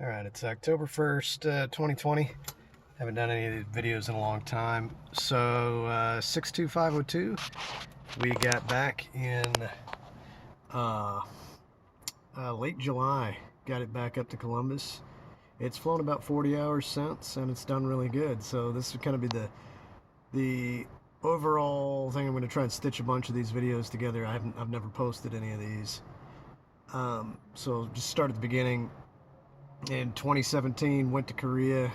All right, it's October 1st, 2020. Haven't done any of these videos in a long time. So, 62502, we got back in uh, late July. Got it back up to Columbus. It's flown about 40 hours since, and it's done really good. So this would kind of be the overall thing. I'm going to try and stitch a bunch of these videos together. I've never posted any of these. So just start at the beginning. In 2017, went to Korea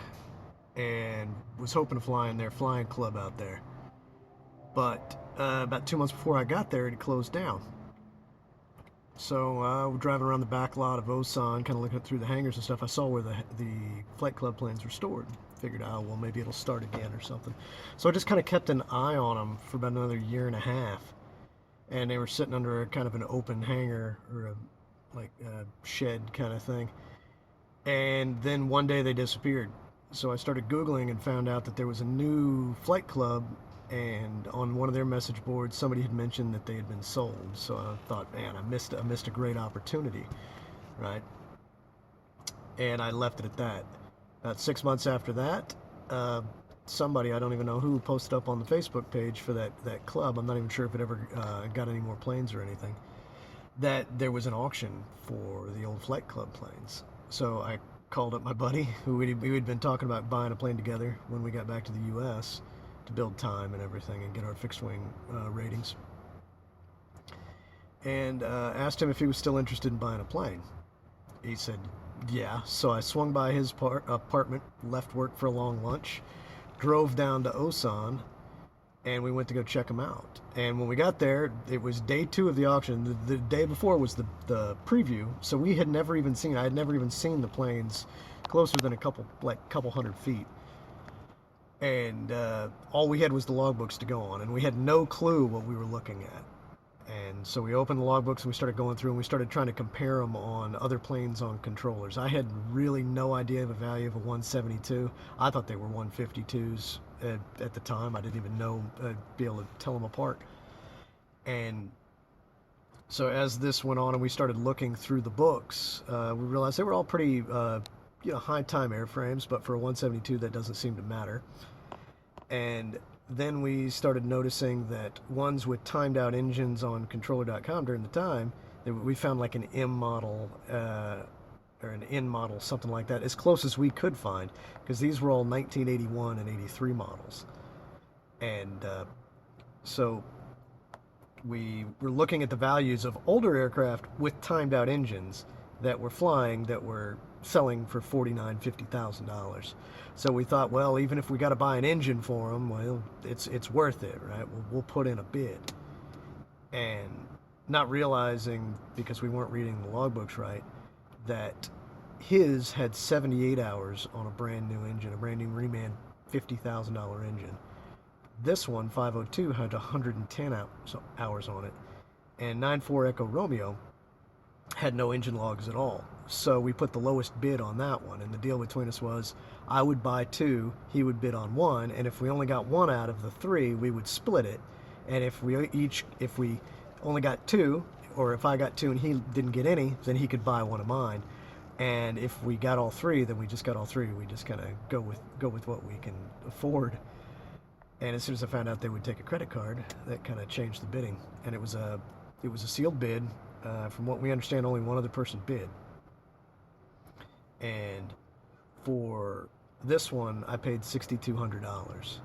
and was hoping to fly in their flying club out there. But about 2 months before I got there, it closed down. So we're driving around the back lot of Osan, kind of looking through the hangars and stuff. I saw where the flight club planes were stored. Figured, oh, well, maybe it'll start again or something. So I just kind of kept an eye on them for about another year and a half. And they were sitting under a kind of an open hangar or a shed kind of thing. And then one day they disappeared. So I started Googling and found out that there was a new flight club, and on one of their message boards somebody had mentioned that they had been sold. So I thought, man, I missed a great opportunity, right? And I left it at that. About 6 months after that, somebody, I don't even know who, posted up on the Facebook page for that club. I'm not even sure if it ever got any more planes or anything, that there was an auction for the old flight club planes. So I called up my buddy, who we'd been talking about buying a plane together when we got back to the U.S. to build time and everything and get our fixed wing ratings, and asked him if he was still interested in buying a plane. He said, yeah. So I swung by his apartment, left work for a long lunch, drove down to Osan, and we went to go check them out. And when we got there, it was day 2 of the auction. The day before was the preview, so we had never even seen. I had never even seen the planes closer than a couple hundred feet. And all we had was the logbooks to go on, and we had no clue what we were looking at. And so we opened the logbooks and we started going through and we started trying to compare them on other planes on controllers. I had really no idea of the value of a 172. I thought they were 152s at the time. I didn't even know be able to tell them apart. And so as this went on and we started looking through the books, we realized they were all pretty high time airframes, but for a 172 that doesn't seem to matter. And then we started noticing that ones with timed out engines on controller.com during the time, we found like an M model or an N model, something like that, as close as we could find, because these were all 1981 and 83 models. And so we were looking at the values of older aircraft with timed out engines that were flying, that were selling for $49,000, $50,000. So we thought, well, even if we got to buy an engine for them, well, it's worth it, right? We'll put in a bid. And not realizing, because we weren't reading the logbooks right, that his had 78 hours on a brand new engine, a brand new reman $50,000 engine. This one, 502, had 110 hours on it, and 94 Echo Romeo had no engine logs at all. So we put the lowest bid on that one, and the deal between us was I would buy 2, he would bid on 1, and if we only got 1 out of the 3, we would split it. And if we only got 2, or if I got 2 and he didn't get any, then he could buy one of mine. And if we got all 3, then we just got all 3. We just kind of go with what we can afford. And as soon as I found out they would take a credit card, that kind of changed the bidding. And it was a sealed bid. From what we understand, only one other person bid. And for this one, I paid $6,200.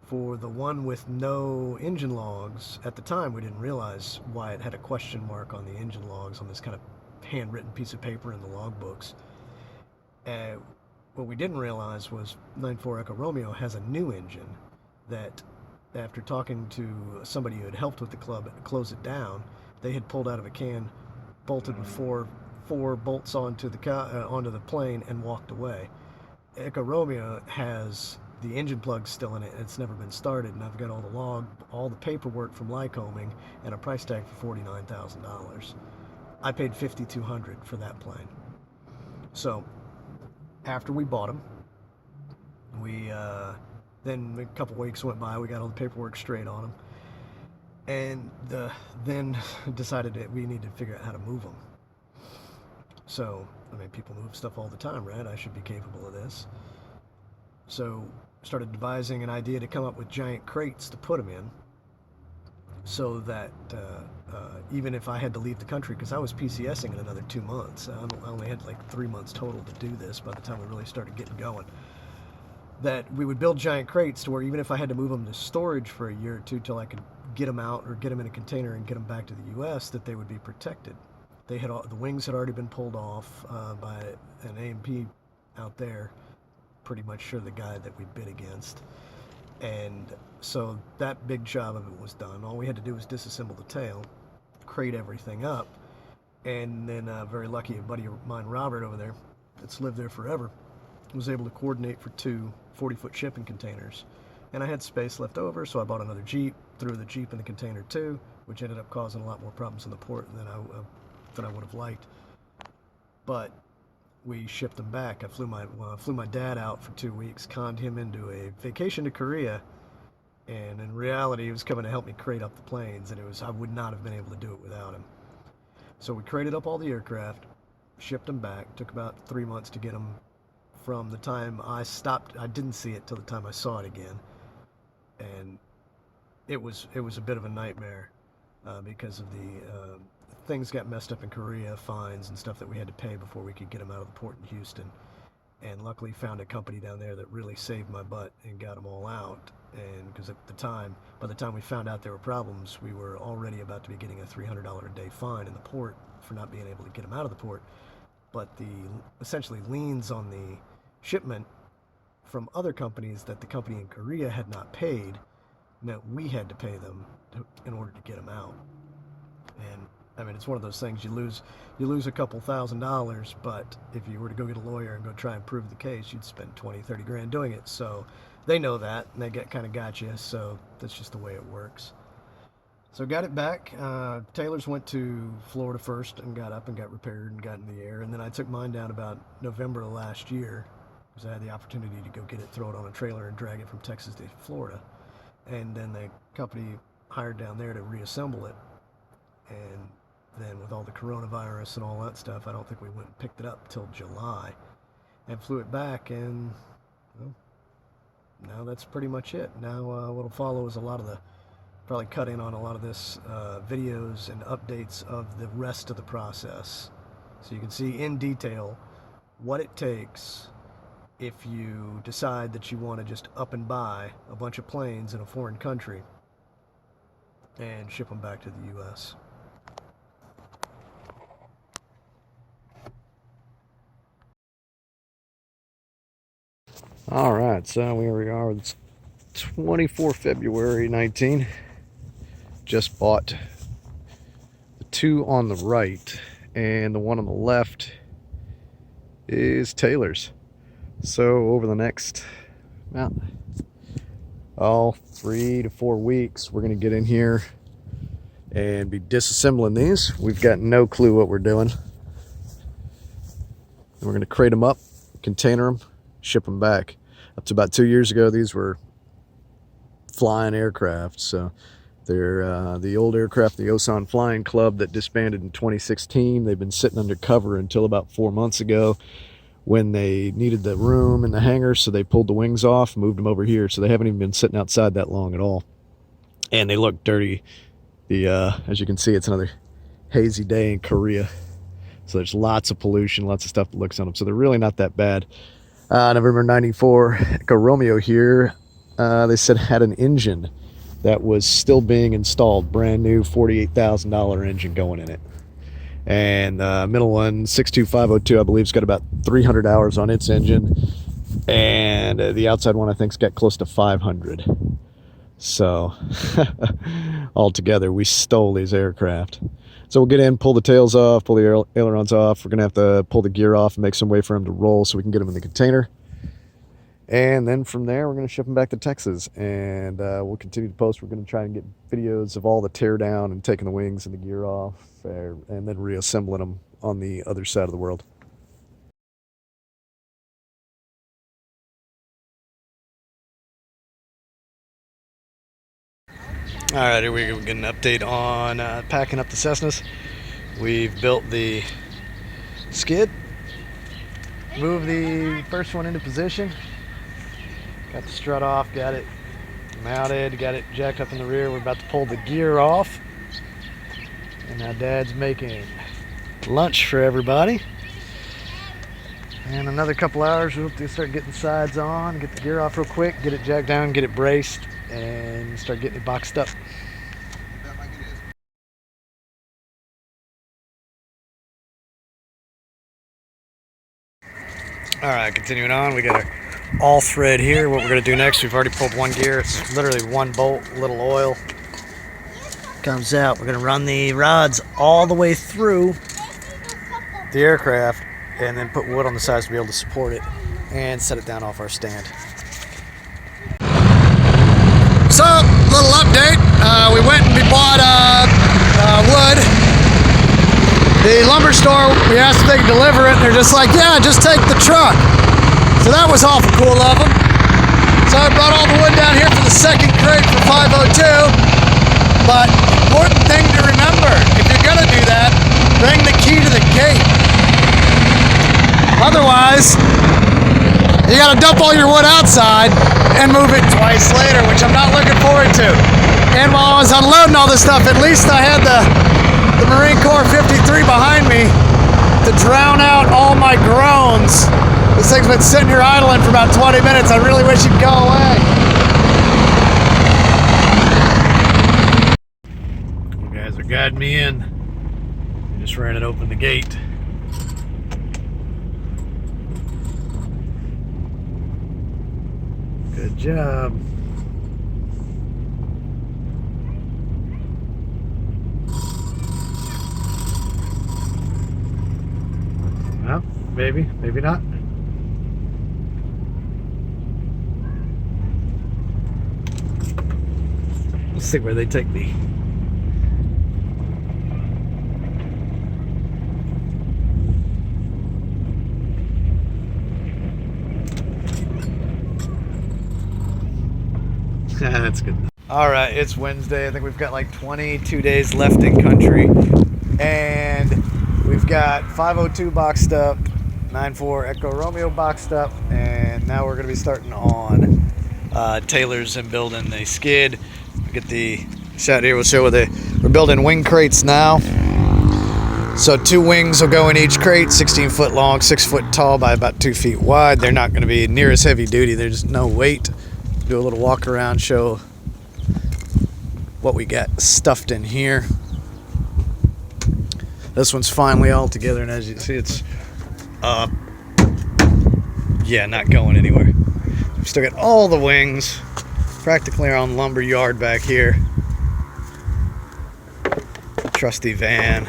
For the one with no engine logs, at the time we didn't realize why it had a question mark on the engine logs on this kind of handwritten piece of paper in the logbooks. What we didn't realize was 94 Echo Romeo has a new engine that, after talking to somebody who had helped with the club close it down, they had pulled out of a can, bolted with four bolts onto the plane, and walked away. Echo Romeo has the engine plug still in it, and it's never been started, and I've got all the paperwork from Lycoming, and a price tag for $49,000. I paid $5,200 for that plane. So after we bought them, we then a couple weeks went by, we got all the paperwork straight on them, and then decided that we needed to figure out how to move them. So, I mean, people move stuff all the time, right? I should be capable of this. So, started devising an idea to come up with giant crates to put them in, so that even if I had to leave the country, because I was PCSing in another 2 months, I only had like 3 months total to do this by the time we really started getting going, that we would build giant crates to where even if I had to move them to storage for a year or two till I could get them out or get them in a container and get them back to the U.S., that they would be protected. The wings had already been pulled off by an A&P out there, pretty much sure the guy that we bid against. And so that big job of it was done. All we had to do was disassemble the tail, crate everything up, and then very lucky, a buddy of mine, Robert, over there, that's lived there forever, was able to coordinate for two 40-foot shipping containers. And I had space left over, so I bought another Jeep, threw the Jeep in the container too, which ended up causing a lot more problems in the port than I would have liked. But we shipped them back. I flew my dad out for 2 weeks, conned him into a vacation to Korea, and in reality, he was coming to help me crate up the planes, and I would not have been able to do it without him. So we crated up all the aircraft, shipped them back. Took about 3 months to get them from the time I stopped. I didn't see it till the time I saw it again, and it was a bit of a nightmare because of the things got messed up in Korea, fines and stuff that we had to pay before we could get them out of the port in Houston. And luckily found a company down there that really saved my butt and got them all out. And because by the time we found out there were problems, we were already about to be getting a $300 a day fine in the port for not being able to get them out of the port. But the essentially liens on the shipment from other companies that the company in Korea had not paid meant we had to pay them in order to get them out. And I mean, it's one of those things, you lose a couple $1,000s, but if you were to go get a lawyer and go try and prove the case, you'd spend 20, 30 grand doing it. So they know that, and they kind of got you. So that's just the way it works. So got it back. Taylor's went to Florida first and got up and got repaired and got in the air. And then I took mine down about November of last year because I had the opportunity to go get it, throw it on a trailer, and drag it from Texas to Florida. And then the company hired down there to reassemble it. And then with all the coronavirus and all that stuff, I don't think we went and picked it up till July and flew it back. And well, now that's pretty much it. Now what'll follow is probably cut in on a lot of this videos and updates of the rest of the process. So you can see in detail what it takes if you decide that you want to just up and buy a bunch of planes in a foreign country and ship them back to the U.S. All right, so here we are. It's 24 February 19. Just bought the two on the right, and the one on the left is Taylor's. So over the next, well, 3 to 4 weeks, we're going to get in here and be disassembling these. We've got no clue what we're doing. And we're going to crate them up, container them, ship them back. Up to about 2 years ago, these were flying aircraft. So they're the old aircraft, the Osan Flying Club that disbanded in 2016. They've been sitting under cover until about 4 months ago when they needed the room in the hangar, so they pulled the wings off, moved them over here. So they haven't even been sitting outside that long at all. And they look dirty. As you can see, it's another hazy day in Korea. So there's lots of pollution, lots of stuff that looks on them. So they're really not that bad. November 94, Echo Romeo here, they said had an engine that was still being installed, brand new $48,000 engine going in it. And middle one, 62502, I believe, has got about 300 hours on its engine. And the outside one, I think, has got close to 500. So altogether, we stole these aircraft. So we'll get in, pull the tails off, pull the ailerons off. We're going to have to pull the gear off and make some way for them to roll so we can get them in the container. And then from there, we're going to ship them back to Texas. And we'll continue to post. We're going to try and get videos of all the tear down and taking the wings and the gear off, and then reassembling them on the other side of the world. All right, here we go. We get an update on packing up the Cessnas. We've built the skid. Move the first one into position. Got the strut off, got it mounted, got it jacked up in the rear. We're about to pull the gear off. And now Dad's making lunch for everybody. And another couple hours, we'll start getting the sides on, get the gear off real quick, get it jacked down, get it braced, and start getting it boxed up. All right, continuing on, we got our all thread here. What we're gonna do next, we've already pulled one gear. It's literally one bolt, a little oil comes out. We're gonna run the rods all the way through the aircraft and then put wood on the sides to be able to support it and set it down off our stand. So, little update. We went and we bought wood. The lumber store, we asked if they could deliver it, and they're just like, yeah, just take the truck. So that was awful cool of them. So I brought all the wood down here for the second crate for 502. But important thing to remember, if you're gonna do that, bring the key to the gate. Otherwise, you gotta dump all your wood outside and move it twice later, which I'm not looking forward to. And while I was unloading all this stuff, at least I had the Marine Corps 53 behind me to drown out all my groans. This thing's been sitting here idling for about 20 minutes. I really wish it'd go away. You guys are guiding me in. I just ran it open the gate. Good job. Well, maybe, maybe not. Let's see where they take me. That's good. All right, it's Wednesday. I think we've got like 22 days left in country. And we've got 502 boxed up, 94 Echo Romeo boxed up, and now we're going to be starting on tailors and building a skid. Get the shot here. We'll show we're building wing crates now. So 2 wings will go in each crate, 16 foot long, 6 foot tall by about 2 feet wide. They're not going to be near as heavy duty. There's no weight. Do a little walk around, show what we got stuffed in here. This one's finally all together, and as you see, it's yeah, not going anywhere. We've still got all the wings practically on lumber yard back here. Trusty van.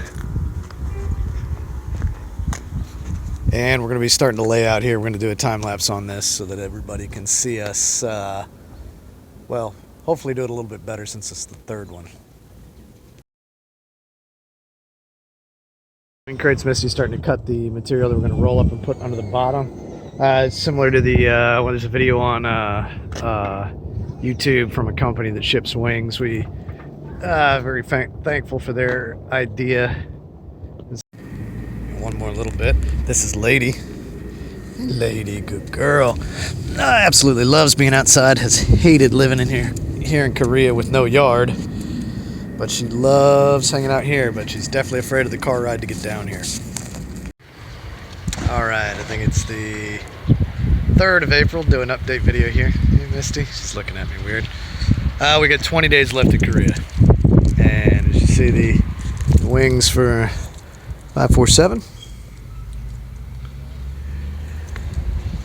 And we're going to be starting to lay out here. We're going to do a time lapse on this so that everybody can see us. Well, hopefully do it a little bit better since it's the third one. Wing crate's missing, starting to cut the material that we're going to roll up and put under the bottom. It's similar to the well, there's a video on YouTube from a company that ships wings. We very thankful for their idea. One more little bit. This is Lady. Lady, good girl. Absolutely loves being outside. Has hated living in here in Korea with no yard. But she loves hanging out here, but she's definitely afraid of the car ride to get down here. Alright, I think it's the 3rd of April. Do an update video here. Hey, Misty, she's looking at me weird. We got 20 days left in Korea. And as you see, the wings for 547.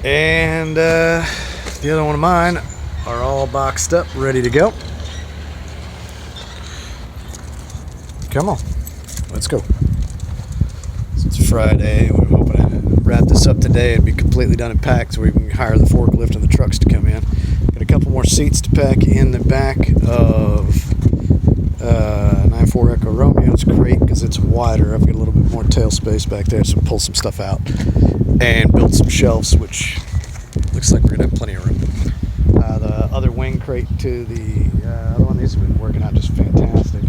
And the other one of mine are all boxed up, ready to go. Come on, let's go. It's Friday. We're hoping to wrap this up today and be completely done and packed so we can hire the forklift and the trucks to come in. Got a couple more seats to pack in the back of 94 Echo Romeo. It's great because it's wider. I've got a little bit more tail space back there, so pull some stuff out and build some shelves, which looks like we're gonna have plenty of room. The other wing crate to the other one, these have been working out just fantastic.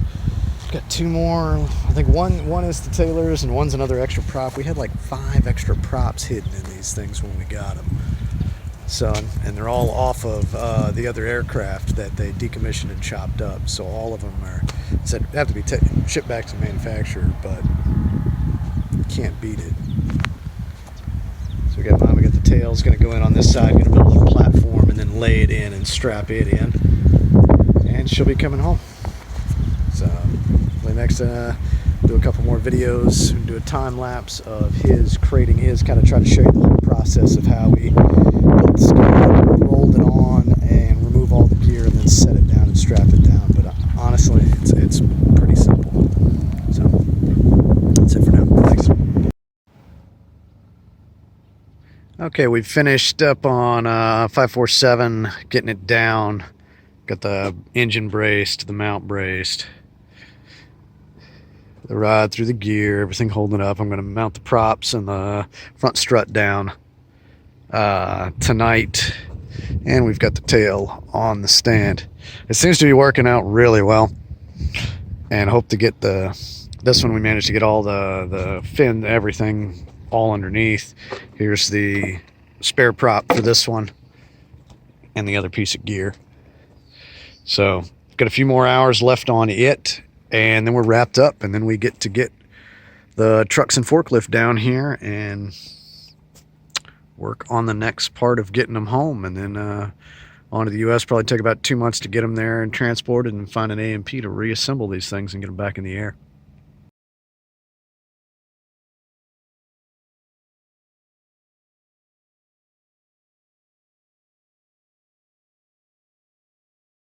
Got two more. I think one is the Taylor's and one's another extra prop. We had like 5 extra props hidden in these things when we got them. So, and they're all off of the other aircraft that they decommissioned and chopped up. So all of them are said have to be shipped back to the manufacturer, but can't beat it. So we got the tail's going to go in on this side, going to build a little platform and then lay it in and strap it in, and she'll be coming home. So next do a couple more videos and do a time lapse of his crating his, kind of try to show you the whole process of how we built the skid, rolled it on, and remove all the gear and then set it down and strap it down. But honestly, it's pretty simple. So that's it for now. Thanks. Okay, we finished up on 547, getting it down. Got the engine braced, the mount braced, the rod through the gear, everything holding up. I'm going to mount the props and the front strut down tonight, and we've got the tail on the stand. It seems to be working out really well, and hope to get this one we managed to get all the fin, everything all underneath. Here's the spare prop for this one and the other piece of gear. So got a few more hours left on it, and then we're wrapped up, and then we get the trucks and forklift down here and work on the next part of getting them home, and then on to the U.S. Probably take about 2 months to get them there and transported, and find an A&P to reassemble these things and get them back in the air.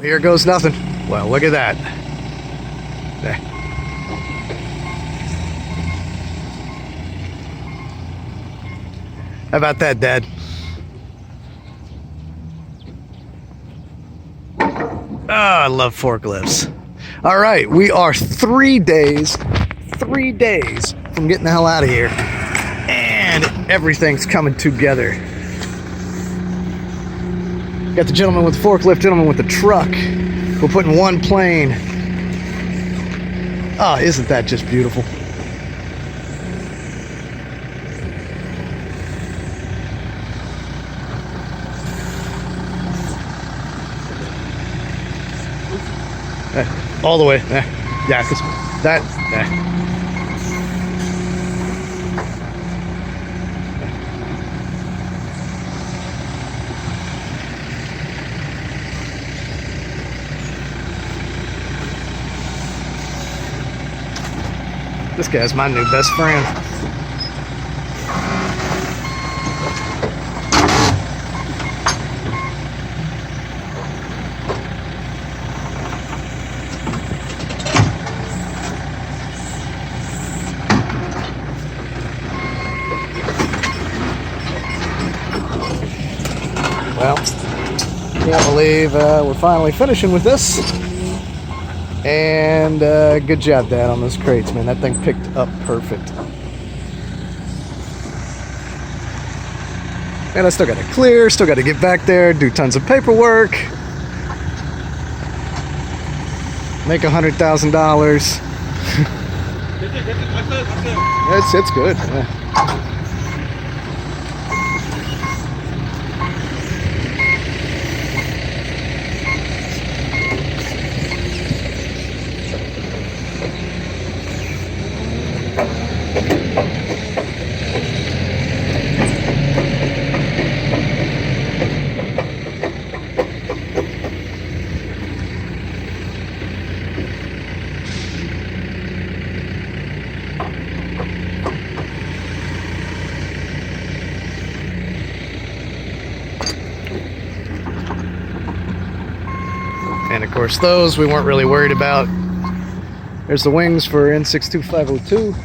Here goes nothing. Well, look at that. There. How about that, Dad? Oh, I love forklifts. All right, we are 3 days from getting the hell out of here, and everything's coming together. Got the gentleman with the forklift, gentleman with the truck. We're putting one plane. Oh, isn't that just beautiful? All the way. Yeah, cause that. This guy's my new best friend. Well, can't believe we're finally finishing with this. And good job, Dad, on those crates, man. That thing picked up perfect. And I still got to clear, still got to get back there, do tons of paperwork, make $100,000. It's good. Yeah. And of course those we weren't really worried about. There's the wings for N62502.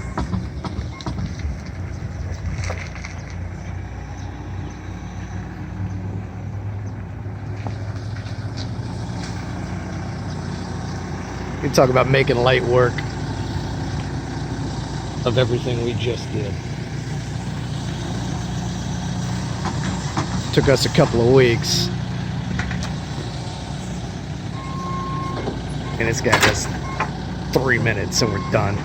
You talk about making light work of everything we just did. Took us a couple of weeks. And it's got us 3 minutes and we're done.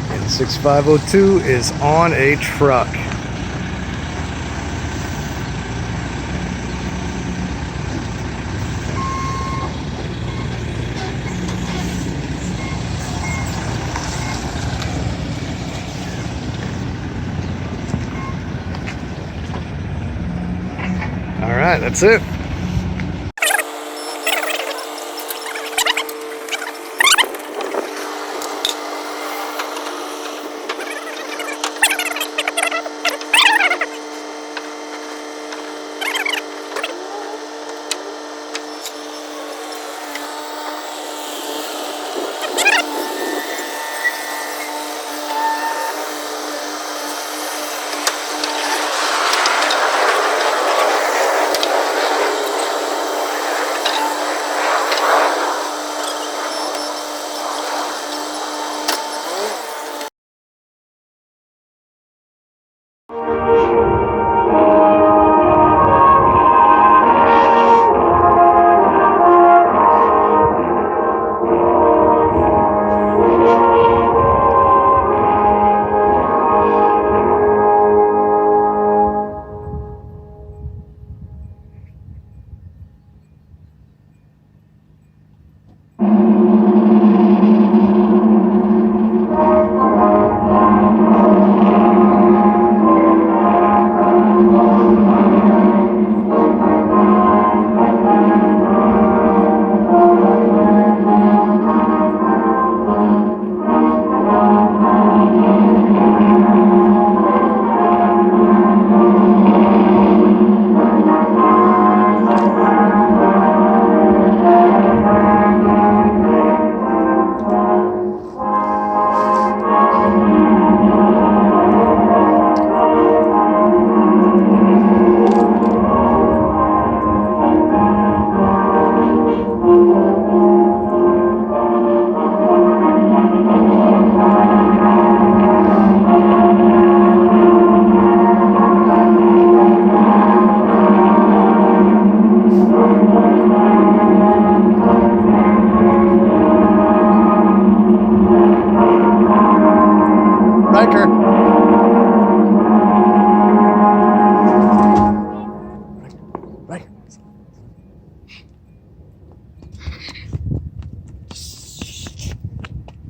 And 6502 is on a truck. All right, that's it.